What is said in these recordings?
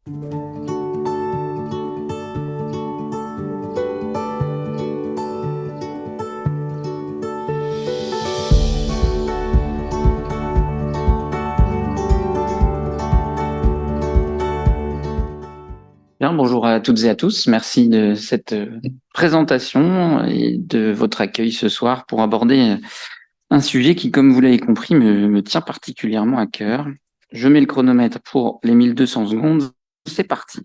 Bien, bonjour à toutes et à tous. Merci de cette présentation et de votre accueil ce soir pour aborder un sujet qui, comme vous l'avez compris, me tient particulièrement à cœur. Je mets le chronomètre pour les 1200 secondes. C'est parti.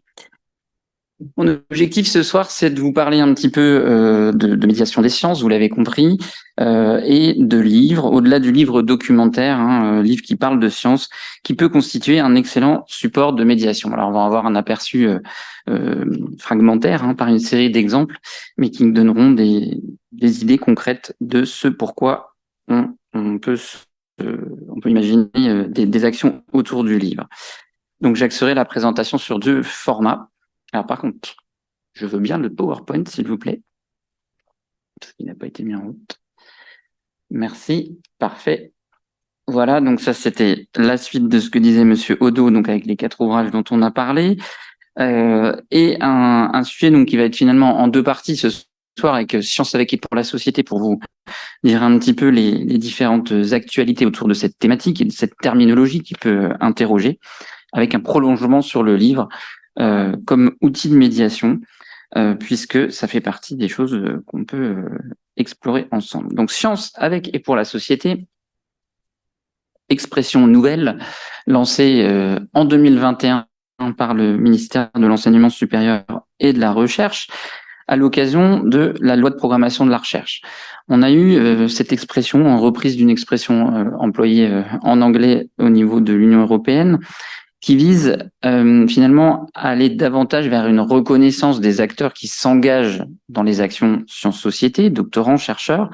Mon objectif ce soir, c'est de vous parler un petit peu de médiation des sciences, vous l'avez compris, et de livres, au-delà du livre documentaire, livre qui parle de sciences, qui peut constituer un excellent support de médiation. Alors, on va avoir un aperçu fragmentaire par une série d'exemples, mais qui nous donneront des idées concrètes de ce pourquoi on peut imaginer des actions autour du livre. Donc, j'axerai la présentation sur 2 formats. Alors, par contre, je veux bien le PowerPoint, s'il vous plaît, parce qu'il n'a pas été mis en route. Merci, parfait. Voilà, donc ça, c'était la suite de ce que disait Monsieur Odo, donc avec les 4 ouvrages dont on a parlé, et un sujet donc qui va être finalement en 2 parties ce soir, avec Science avec et pour la société, pour vous dire un petit peu les différentes actualités autour de cette thématique et de cette terminologie qui peut interroger, avec un prolongement sur le livre, comme outil de médiation, puisque ça fait partie des choses qu'on peut explorer ensemble. Donc, science avec et pour la société, expression nouvelle, lancée en 2021 par le ministère de l'Enseignement supérieur et de la Recherche, à l'occasion de la loi de programmation de la recherche. On a eu cette expression en reprise d'une expression employée en anglais au niveau de l'Union européenne, qui vise finalement à aller davantage vers une reconnaissance des acteurs qui s'engagent dans les actions sciences-société, doctorants, chercheurs,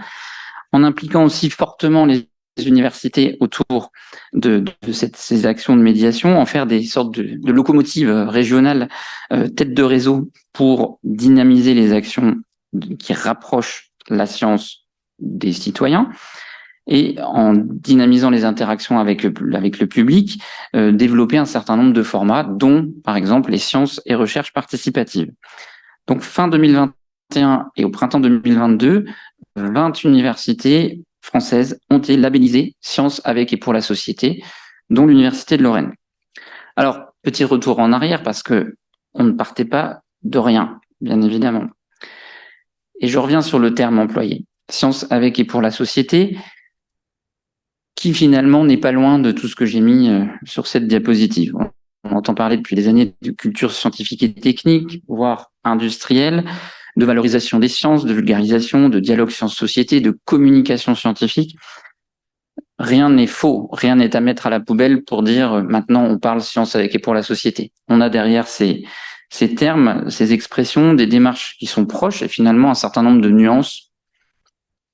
en impliquant aussi fortement les universités autour de ces actions de médiation, en faire des sortes de locomotives régionales, tête de réseau, pour dynamiser les actions qui rapprochent la science des citoyens, et en dynamisant les interactions avec le public, développer un certain nombre de formats, dont par exemple les sciences et recherches participatives. Donc fin 2021 et au printemps 2022, 20 universités françaises ont été labellisées Sciences avec et pour la société, dont l'Université de Lorraine. Alors, petit retour en arrière, parce que on ne partait pas de rien, bien évidemment. Et je reviens sur le terme employé. Sciences avec et pour la société, qui finalement n'est pas loin de tout ce que j'ai mis sur cette diapositive. On entend parler depuis des années de culture scientifique et technique, voire industrielle, de valorisation des sciences, de vulgarisation, de dialogue sciences-société, de communication scientifique. Rien n'est faux, rien n'est à mettre à la poubelle pour dire maintenant on parle science avec et pour la société. On a derrière ces termes, ces expressions, des démarches qui sont proches et finalement un certain nombre de nuances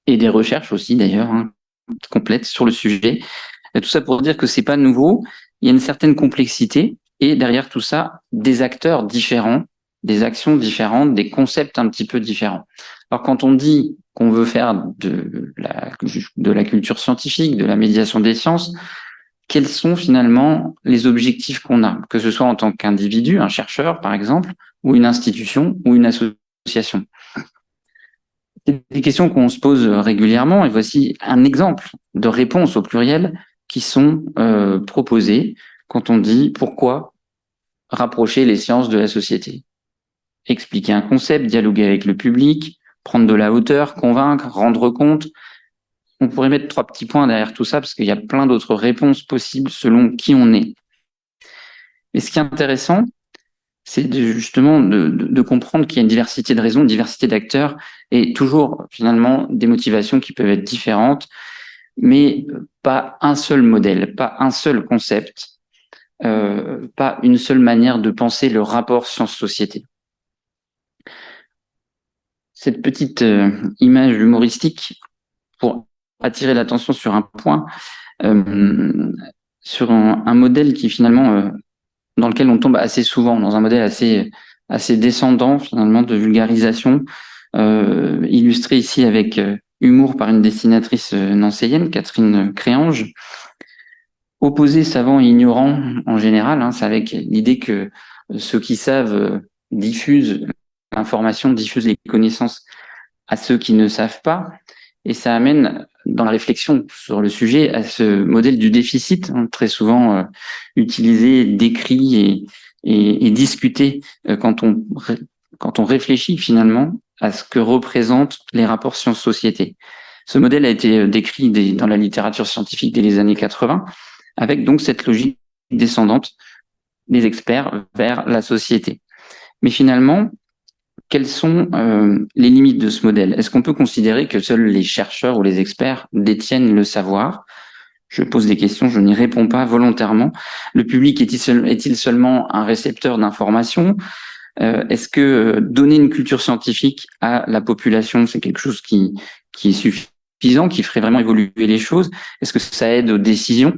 et des recherches aussi d'ailleurs, complète sur le sujet. Et tout ça pour dire que c'est pas nouveau, il y a une certaine complexité et derrière tout ça, des acteurs différents, des actions différentes, des concepts un petit peu différents. Alors quand on dit qu'on veut faire de la culture scientifique, de la médiation des sciences, quels sont finalement les objectifs qu'on a, que ce soit en tant qu'individu, un chercheur par exemple, ou une institution ou une association? C'est des questions qu'on se pose régulièrement et voici un exemple de réponses au pluriel qui sont proposées quand on dit pourquoi rapprocher les sciences de la société. Expliquer un concept, dialoguer avec le public, prendre de la hauteur, convaincre, rendre compte. On pourrait mettre 3 petits points derrière tout ça parce qu'il y a plein d'autres réponses possibles selon qui on est. Mais ce qui est intéressant, c'est justement de comprendre qu'il y a une diversité de raisons, une diversité d'acteurs et toujours finalement des motivations qui peuvent être différentes, mais pas un seul modèle, pas un seul concept, pas une seule manière de penser le rapport science-société. Cette petite image humoristique pour attirer l'attention sur un point, sur un modèle qui finalement dans lequel on tombe assez souvent, dans un modèle assez descendant finalement de vulgarisation, illustré ici avec humour par une dessinatrice nancéienne, Catherine Créange. Opposé, savant et ignorant en général, c'est avec l'idée que ceux qui savent diffusent l'information, diffusent les connaissances à ceux qui ne savent pas. Et ça amène dans la réflexion sur le sujet à ce modèle du déficit, très souvent utilisé, décrit et discuté quand on réfléchit finalement à ce que représentent les rapports sciences-société. Ce modèle a été décrit dans la littérature scientifique dès les années 80, avec donc cette logique descendante des experts vers la société. Mais finalement, quelles sont les limites de ce modèle? Est-ce qu'on peut considérer que seuls les chercheurs ou les experts détiennent le savoir? Je pose des questions, je n'y réponds pas volontairement. Le public est-il seulement un récepteur d'informations? Est-ce que donner une culture scientifique à la population, c'est quelque chose qui est suffisant, qui ferait vraiment évoluer les choses? Est-ce que ça aide aux décisions?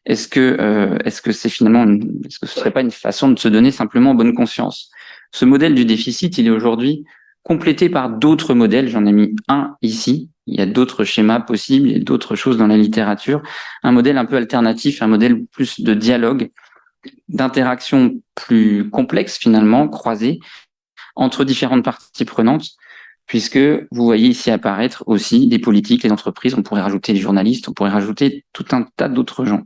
Est-ce que c'est finalement est-ce que ce serait pas une façon de se donner simplement bonne conscience? Ce modèle du déficit, il est aujourd'hui complété par d'autres modèles. J'en ai mis un ici. Il y a d'autres schémas possibles, il y a d'autres choses dans la littérature. Un modèle un peu alternatif, un modèle plus de dialogue, d'interaction plus complexe finalement, croisée, entre différentes parties prenantes, puisque vous voyez ici apparaître aussi des politiques, les entreprises, on pourrait rajouter les journalistes, on pourrait rajouter tout un tas d'autres gens.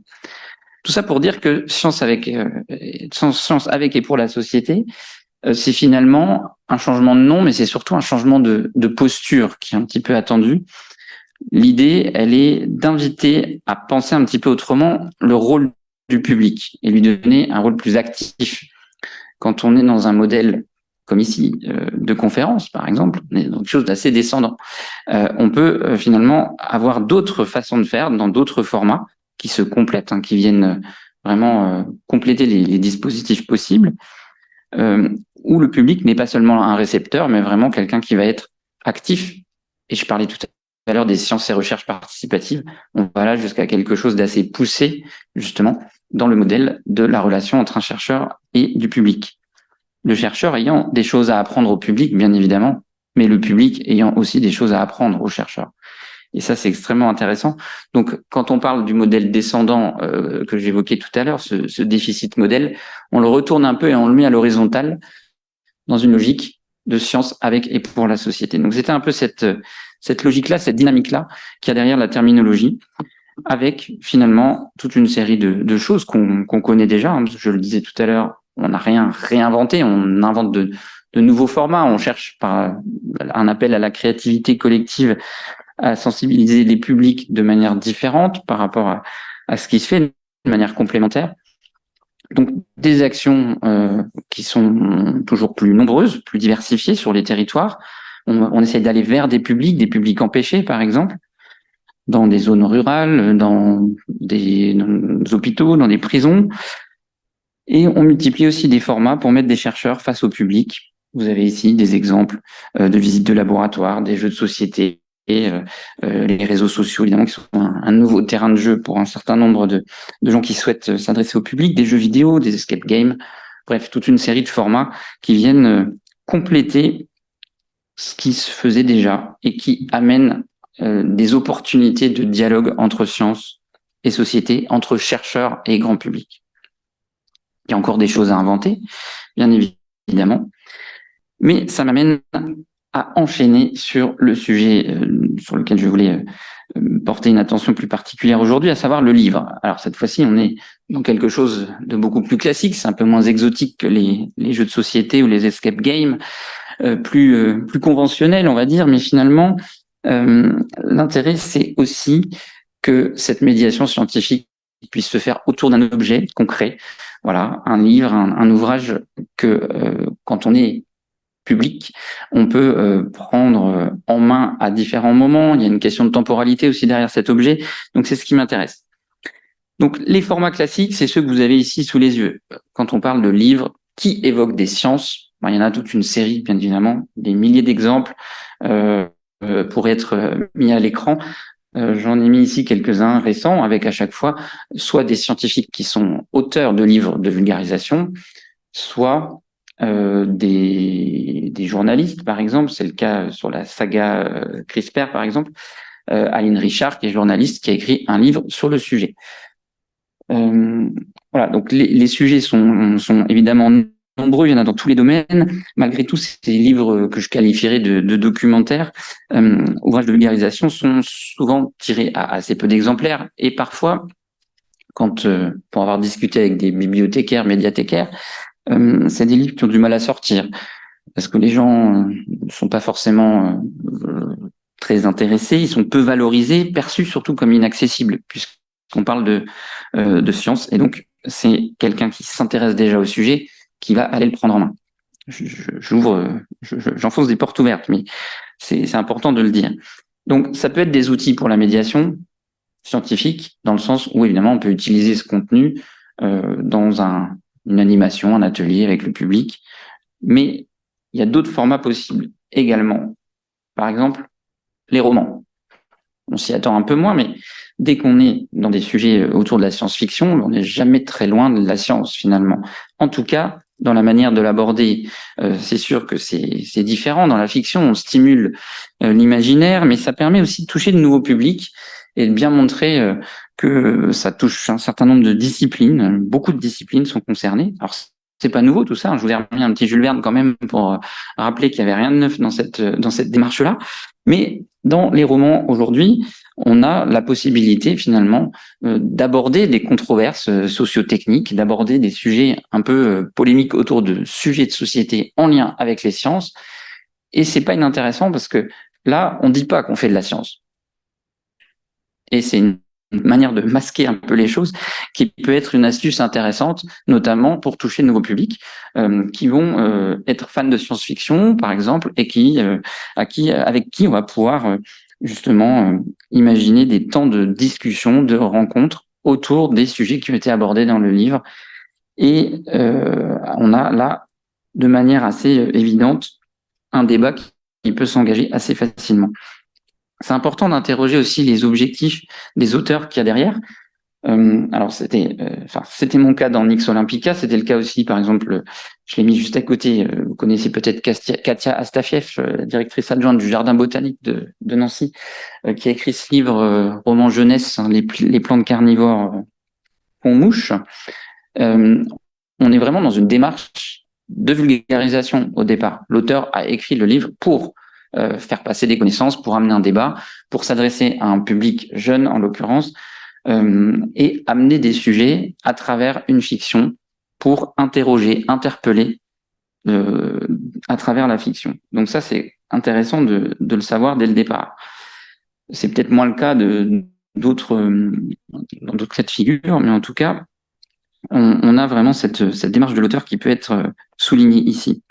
Tout ça pour dire que science avec et pour la société, c'est finalement un changement de nom, mais c'est surtout un changement de posture qui est un petit peu attendu. L'idée, elle est d'inviter à penser un petit peu autrement le rôle du public et lui donner un rôle plus actif. Quand on est dans un modèle comme ici, de conférence, par exemple, on est dans quelque chose d'assez descendant. On peut finalement avoir d'autres façons de faire dans d'autres formats qui se complètent, qui viennent vraiment compléter les dispositifs possibles, où le public n'est pas seulement un récepteur, mais vraiment quelqu'un qui va être actif. Et je parlais tout à l'heure des sciences et recherches participatives. On va là jusqu'à quelque chose d'assez poussé, justement, dans le modèle de la relation entre un chercheur et du public. Le chercheur ayant des choses à apprendre au public, bien évidemment, mais le public ayant aussi des choses à apprendre aux chercheurs. Et ça, c'est extrêmement intéressant. Donc, quand on parle du modèle descendant que j'évoquais tout à l'heure, ce déficit modèle, on le retourne un peu et on le met à l'horizontale dans une logique de science avec et pour la société. Donc, c'était un peu cette logique-là, cette dynamique-là qu'il y a derrière la terminologie, avec finalement toute une série de choses qu'on connaît déjà. Je le disais tout à l'heure, on n'a rien réinventé, on invente de nouveaux formats, on cherche par un appel à la créativité collective à sensibiliser les publics de manière différente par rapport à ce qui se fait de manière complémentaire. Donc des actions qui sont toujours plus nombreuses, plus diversifiées sur les territoires. On essaie d'aller vers des publics empêchés par exemple, dans des zones rurales, dans des hôpitaux, dans des prisons. Et on multiplie aussi des formats pour mettre des chercheurs face au public. Vous avez ici des exemples de visites de laboratoire, des jeux de société, et les réseaux sociaux, évidemment, qui sont un nouveau terrain de jeu pour un certain nombre de gens qui souhaitent s'adresser au public, des jeux vidéo, des escape games, bref, toute une série de formats qui viennent compléter ce qui se faisait déjà et qui amènent des opportunités de dialogue entre sciences et société, entre chercheurs et grand public. Il y a encore des choses à inventer, bien évidemment, mais ça m'amène à enchaîner sur le sujet sur lequel je voulais porter une attention plus particulière aujourd'hui, à savoir le livre. Alors cette fois-ci, on est dans quelque chose de beaucoup plus classique, c'est un peu moins exotique que les jeux de société ou les escape games, plus conventionnels, on va dire, mais finalement, l'intérêt, c'est aussi que cette médiation scientifique puisse se faire autour d'un objet concret. Voilà, un livre, un ouvrage que quand on est public, on peut prendre en main à différents moments. Il y a une question de temporalité aussi derrière cet objet. Donc, c'est ce qui m'intéresse. Donc, les formats classiques, c'est ceux que vous avez ici sous les yeux. Quand on parle de livres qui évoquent des sciences, il y en a toute une série, bien évidemment, des milliers d'exemples pour être mis à l'écran. J'en ai mis ici quelques-uns récents, avec à chaque fois soit des scientifiques qui sont auteurs de livres de vulgarisation, soit des journalistes, par exemple. C'est le cas sur la saga CRISPR, par exemple. Aline Richard, qui est journaliste, qui a écrit un livre sur le sujet. Voilà, donc les sujets sont évidemment nombreux, il y en a dans tous les domaines. Malgré tout, ces livres que je qualifierais de documentaires, ouvrages de vulgarisation, sont souvent tirés à assez peu d'exemplaires. Et parfois, pour avoir discuté avec des bibliothécaires, médiathécaires, c'est des livres qui ont du mal à sortir parce que les gens ne sont pas forcément très intéressés, ils sont peu valorisés, perçus surtout comme inaccessibles, puisqu'on parle de science, et donc c'est quelqu'un qui s'intéresse déjà au sujet qui va aller le prendre en main. J'enfonce des portes ouvertes, mais c'est important de le dire. Donc ça peut être des outils pour la médiation scientifique, dans le sens où évidemment on peut utiliser ce contenu dans une animation, un atelier avec le public, mais il y a d'autres formats possibles également. Par exemple, les romans. On s'y attend un peu moins, mais dès qu'on est dans des sujets autour de la science-fiction, on n'est jamais très loin de la science finalement. En tout cas, dans la manière de l'aborder, c'est sûr que c'est différent. Dans la fiction, on stimule l'imaginaire, mais ça permet aussi de toucher de nouveaux publics et de bien montrer que ça touche un certain nombre de disciplines. Beaucoup de disciplines sont concernées. Alors, c'est pas nouveau tout ça. Je vous ai remis un petit Jules Verne quand même pour rappeler qu'il y avait rien de neuf dans cette démarche-là. Mais dans les romans aujourd'hui, on a la possibilité finalement d'aborder des controverses sociotechniques, d'aborder des sujets un peu polémiques autour de sujets de société en lien avec les sciences. Et c'est pas inintéressant parce que là, on dit pas qu'on fait de la science. Et c'est une manière de masquer un peu les choses qui peut être une astuce intéressante, notamment pour toucher de nouveaux publics qui vont être fans de science-fiction, par exemple, et avec qui on va pouvoir justement imaginer des temps de discussion, de rencontres autour des sujets qui ont été abordés dans le livre. Et on a là, de manière assez évidente, un débat qui peut s'engager assez facilement. C'est important d'interroger aussi les objectifs des auteurs qu'il y a derrière. Alors c'était mon cas dans Nix Olympica, c'était le cas aussi, par exemple, je l'ai mis juste à côté, vous connaissez peut-être Katia Astafiev, directrice adjointe du Jardin botanique de Nancy, qui a écrit ce livre, roman jeunesse, hein, les plantes carnivores qu'on mouche. On est vraiment dans une démarche de vulgarisation au départ. L'auteur a écrit le livre pour faire passer des connaissances, pour amener un débat, pour s'adresser à un public jeune en l'occurrence, et amener des sujets à travers une fiction pour interroger, interpeller à travers la fiction. Donc ça, c'est intéressant de le savoir dès le départ. C'est peut-être moins le cas dans d'autres cas de figure, mais en tout cas, on a vraiment cette démarche de l'auteur qui peut être soulignée ici.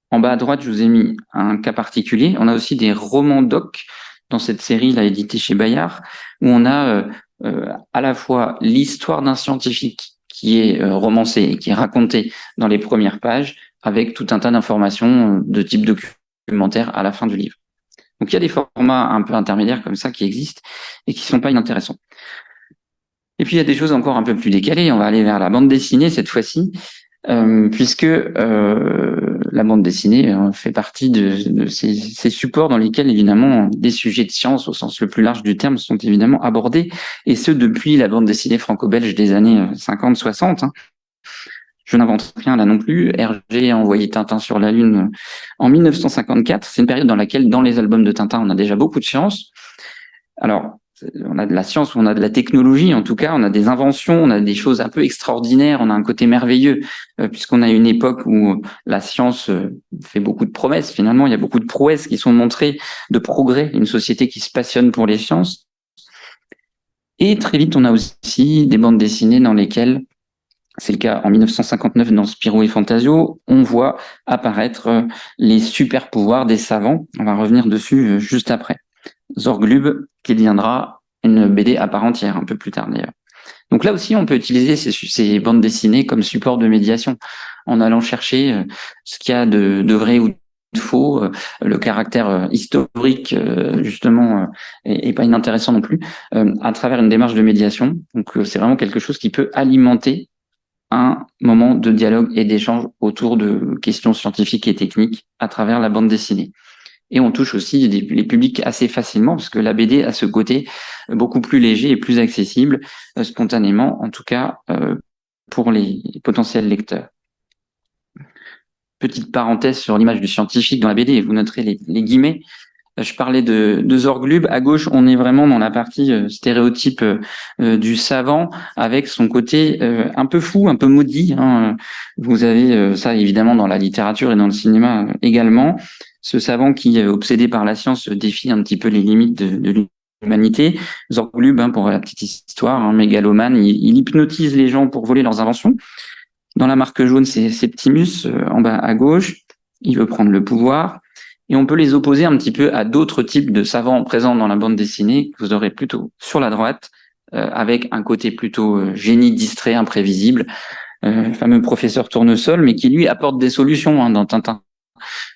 En bas à droite, je vous ai mis un cas particulier. On a aussi des romans doc dans cette série, là, éditée chez Bayard, où on a à la fois l'histoire d'un scientifique qui est romancée et qui est racontée dans les premières pages, avec tout un tas d'informations de type documentaire à la fin du livre. Donc il y a des formats un peu intermédiaires comme ça qui existent et qui sont pas inintéressants. Et puis il y a des choses encore un peu plus décalées. On va aller vers la bande dessinée cette fois-ci, puisque la bande dessinée fait partie de ces supports dans lesquels évidemment des sujets de science au sens le plus large du terme sont évidemment abordés, et ce depuis la bande dessinée franco-belge des années 50-60. Hein. Je n'invente rien là non plus. Hergé a envoyé Tintin sur la Lune en 1954. C'est une période dans laquelle, dans les albums de Tintin, on a déjà beaucoup de science. Alors, on a de la science, on a de la technologie, en tout cas, on a des inventions, on a des choses un peu extraordinaires, on a un côté merveilleux, puisqu'on a une époque où la science fait beaucoup de promesses. Finalement, il y a beaucoup de prouesses qui sont montrées, de progrès, une société qui se passionne pour les sciences. Et très vite, on a aussi des bandes dessinées dans lesquelles, c'est le cas en 1959 dans Spirou et Fantasio, on voit apparaître les super pouvoirs des savants. On va revenir dessus juste après. Zorglub, qui deviendra une BD à part entière un peu plus tard d'ailleurs. Donc là aussi, on peut utiliser ces bandes dessinées comme support de médiation en allant chercher ce qu'il y a de vrai ou de faux, le caractère historique justement est pas inintéressant non plus, à travers une démarche de médiation. Donc c'est vraiment quelque chose qui peut alimenter un moment de dialogue et d'échange autour de questions scientifiques et techniques à travers la bande dessinée. Et on touche aussi les publics assez facilement parce que la BD a ce côté beaucoup plus léger et plus accessible spontanément, en tout cas pour les potentiels lecteurs. petite parenthèse sur l'image du scientifique dans la BD, et vous noterez les guillemets. Je parlais de Zorglub. À gauche, on est vraiment dans la partie stéréotype du savant, avec son côté un peu fou, un peu maudit, hein. Vous avez ça évidemment dans la littérature et dans le cinéma également. Ce savant qui, obsédé par la science, défie un petit peu les limites de l'humanité. Zorglub, hein, pour la petite histoire, un mégalomane, il hypnotise les gens pour voler leurs inventions. Dans la marque jaune, c'est Septimus, en bas à gauche. Il veut prendre le pouvoir. Et on peut les opposer un petit peu à d'autres types de savants présents dans la bande dessinée que vous aurez plutôt sur la droite, avec un côté plutôt génie distrait, imprévisible, le fameux professeur Tournesol, mais qui lui apporte des solutions, hein, dans Tintin.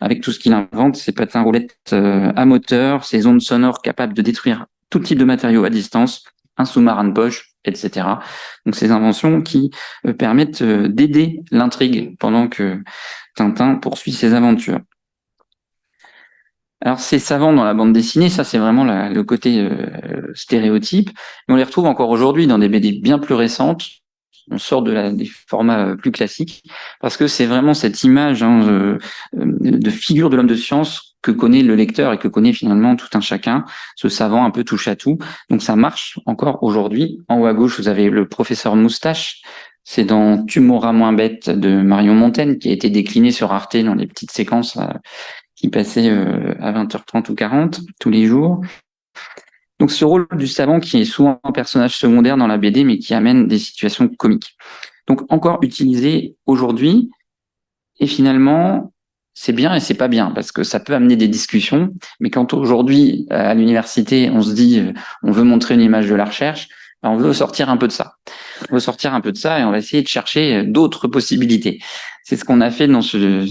Avec tout ce qu'il invente, ses patins roulettes à moteur, ses ondes sonores capables de détruire tout type de matériaux à distance, un sous-marin de poche, etc. Donc ces inventions qui permettent d'aider l'intrigue pendant que Tintin poursuit ses aventures. Alors ces savants dans la bande dessinée, ça c'est vraiment le côté stéréotype, mais on les retrouve encore aujourd'hui dans des BD bien plus récentes. On sort des formats plus classiques, parce que c'est vraiment cette image, hein, de figure de l'homme de science que connaît le lecteur et que connaît finalement tout un chacun, ce savant un peu touche à tout. Donc ça marche encore aujourd'hui. En haut à gauche, vous avez le professeur Moustache. C'est dans Tu mourras moins bête de Marion Montaigne, qui a été décliné sur Arte dans les petites séquences qui passait à 20h30 ou 40 tous les jours. Donc ce rôle du savant qui est souvent un personnage secondaire dans la BD, mais qui amène des situations comiques. Donc encore utilisé aujourd'hui, et finalement, c'est bien et c'est pas bien, parce que ça peut amener des discussions, mais quand aujourd'hui, à l'université, on se dit, on veut montrer une image de la recherche, on veut sortir un peu de ça. On veut sortir un peu de ça et on va essayer de chercher d'autres possibilités. C'est ce qu'on a fait dans ce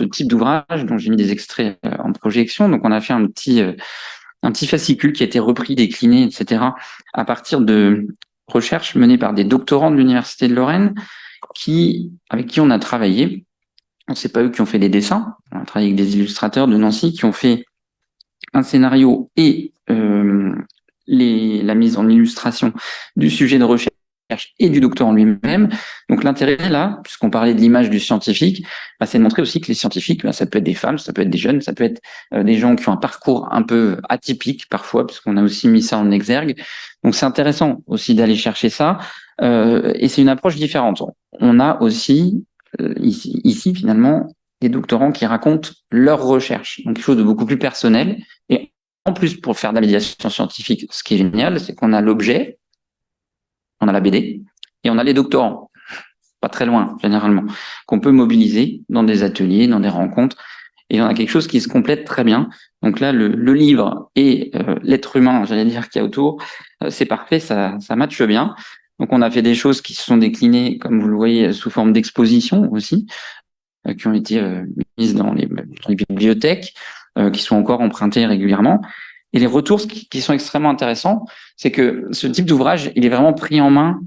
type d'ouvrage, dont j'ai mis des extraits en projection. Donc, on a fait un petit fascicule qui a été repris, décliné, etc., à partir de recherches menées par des doctorants de l'Université de Lorraine, avec qui on a travaillé. C'est pas eux qui ont fait les dessins. On a travaillé avec des illustrateurs de Nancy qui ont fait un scénario et la mise en illustration du sujet de recherche et du doctorant lui-même. Donc l'intérêt là, puisqu'on parlait de l'image du scientifique, c'est de montrer aussi que les scientifiques, ça peut être des femmes, ça peut être des jeunes, ça peut être des gens qui ont un parcours un peu atypique parfois, puisqu'on a aussi mis ça en exergue. Donc c'est intéressant aussi d'aller chercher ça, et c'est une approche différente. On a aussi ici finalement des doctorants qui racontent leurs recherches, donc quelque chose de beaucoup plus personnel. Et en plus, pour faire de la médiation scientifique, ce qui est génial, c'est qu'on a l'objet, on a la BD, et on a les doctorants, pas très loin généralement, qu'on peut mobiliser dans des ateliers, dans des rencontres, et on a quelque chose qui se complète très bien. Donc là, le livre et l'être humain, j'allais dire, qu'il y a autour, c'est parfait, ça matche bien. Donc on a fait des choses qui se sont déclinées, comme vous le voyez, sous forme d'exposition aussi, qui ont été mises dans les bibliothèques, qui sont encore empruntées régulièrement. Et les retours qui sont extrêmement intéressants, c'est que ce type d'ouvrage, il est vraiment pris en main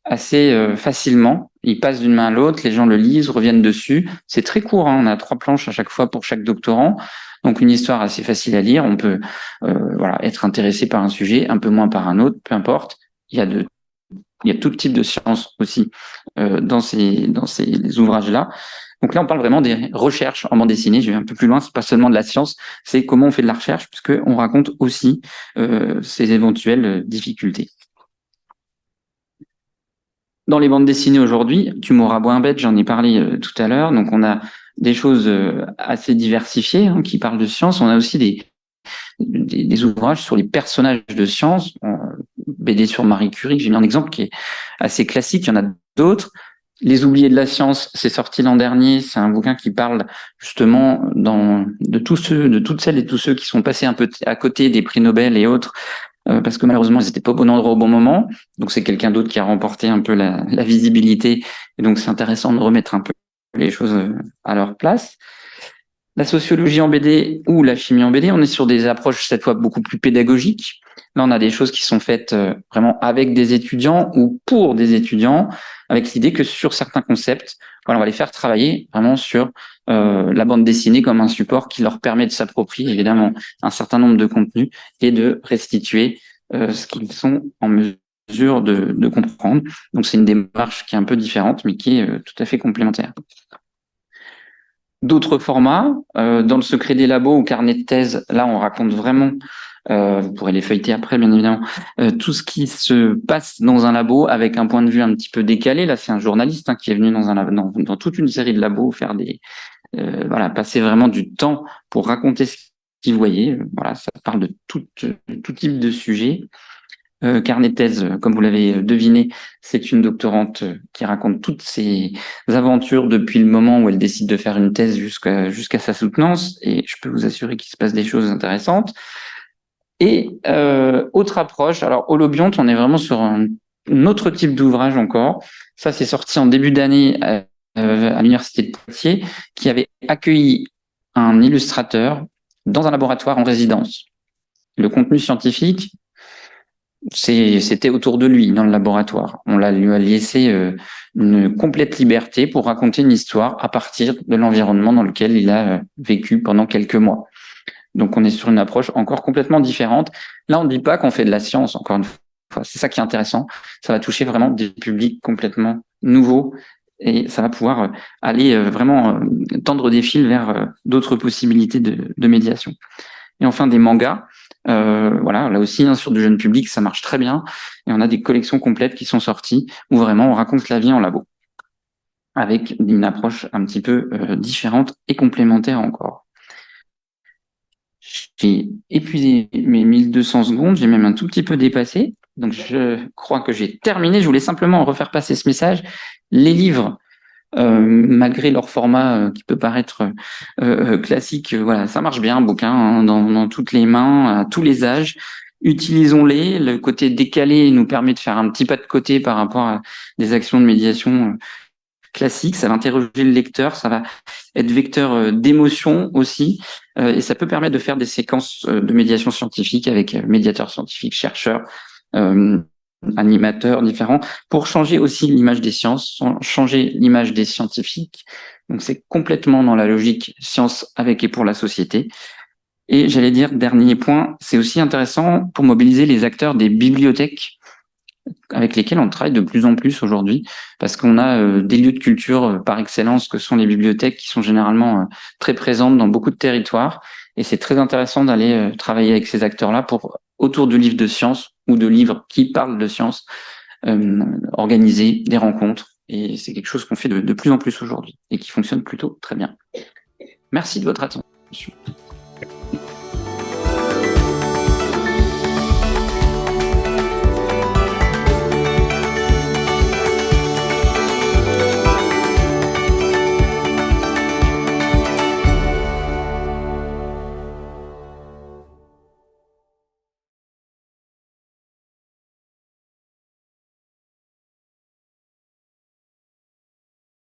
assez facilement. Il passe d'une main à l'autre, les gens le lisent, reviennent dessus. C'est très court, hein, on a 3 planches à chaque fois pour chaque doctorant. Donc une histoire assez facile à lire. On peut être intéressé par un sujet, un peu moins par un autre, peu importe. Il y a tout type de sciences aussi dans ces ouvrages-là. Donc là, on parle vraiment des recherches en bande dessinée. Je vais un peu plus loin, c'est pas seulement de la science, c'est comment on fait de la recherche, puisqu'on raconte aussi ces éventuelles difficultés. Dans les bandes dessinées aujourd'hui, Tu mourras moins bête, j'en ai parlé tout à l'heure. Donc on a des choses assez diversifiées, hein, qui parlent de science. On a aussi des ouvrages sur les personnages de science. BD sur Marie Curie, j'ai mis un exemple qui est assez classique. Il y en a d'autres. Les oubliés de la science, c'est sorti l'an dernier. C'est un bouquin qui parle justement de toutes celles et tous ceux qui sont passés un peu à côté des prix Nobel et autres, parce que malheureusement, ils n'étaient pas au bon endroit au bon moment. Donc, c'est quelqu'un d'autre qui a remporté un peu la visibilité. Et donc, c'est intéressant de remettre un peu les choses à leur place. La sociologie en BD ou la chimie en BD, on est sur des approches cette fois beaucoup plus pédagogiques. Là, on a des choses qui sont faites vraiment avec des étudiants ou pour des étudiants, avec l'idée que sur certains concepts, voilà, on va les faire travailler vraiment sur la bande dessinée comme un support qui leur permet de s'approprier évidemment un certain nombre de contenus et de restituer ce qu'ils sont en mesure de comprendre. Donc c'est une démarche qui est un peu différente, mais qui est tout à fait complémentaire. d'autres formats. Dans le secret des labos ou carnet de thèse, là, on raconte vraiment, vous pourrez les feuilleter après, bien évidemment, tout ce qui se passe dans un labo avec un point de vue un petit peu décalé. Là, c'est un journaliste qui est venu dans toute une série de labos faire passer vraiment du temps pour raconter ce qu'il voyait. Voilà, ça parle de tout type de sujet. Carnet de thèse, comme vous l'avez deviné, c'est une doctorante qui raconte toutes ses aventures depuis le moment où elle décide de faire une thèse jusqu'à sa soutenance, et je peux vous assurer qu'il se passe des choses intéressantes. Et autre approche, alors Holobionte, on est vraiment sur un autre type d'ouvrage encore. Ça, c'est sorti en début d'année à l'université de Poitiers, qui avait accueilli un illustrateur dans un laboratoire en résidence. Le contenu scientifique, c'était autour de lui dans le laboratoire. On lui a laissé une complète liberté pour raconter une histoire à partir de l'environnement dans lequel il a vécu pendant quelques mois. Donc on est sur une approche encore complètement différente. Là, on ne dit pas qu'on fait de la science, encore une fois. C'est ça qui est intéressant. Ça va toucher vraiment des publics complètement nouveaux et ça va pouvoir aller vraiment tendre des fils vers d'autres possibilités de médiation. Et enfin, des mangas. Voilà, là aussi, sur du jeune public, ça marche très bien. Et on a des collections complètes qui sont sorties où vraiment on raconte la vie en labo avec une approche un petit peu différente et complémentaire encore. J'ai épuisé mes 1200 secondes, j'ai même un tout petit peu dépassé. Donc, je crois que j'ai terminé. Je voulais simplement refaire passer ce message. Les livres, malgré leur format qui peut paraître classique, voilà, ça marche bien, un bouquin dans toutes les mains, à tous les âges. Utilisons-les. Le côté décalé nous permet de faire un petit pas de côté par rapport à des actions de médiation classiques. Ça va interroger le lecteur, ça va être vecteur d'émotion aussi, et ça peut permettre de faire des séquences de médiation scientifique avec médiateurs scientifiques, chercheurs, animateurs différents, pour changer aussi l'image des sciences, changer l'image des scientifiques. Donc c'est complètement dans la logique science avec et pour la société. Et j'allais dire, dernier point, c'est aussi intéressant pour mobiliser les acteurs des bibliothèques avec lesquels on travaille de plus en plus aujourd'hui, parce qu'on a des lieux de culture par excellence que sont les bibliothèques, qui sont généralement très présentes dans beaucoup de territoires. Et c'est très intéressant d'aller travailler avec ces acteurs-là pour, autour de livres de science ou de livres qui parlent de science, organiser des rencontres. Et c'est quelque chose qu'on fait de plus en plus aujourd'hui et qui fonctionne plutôt très bien. Merci de votre attention.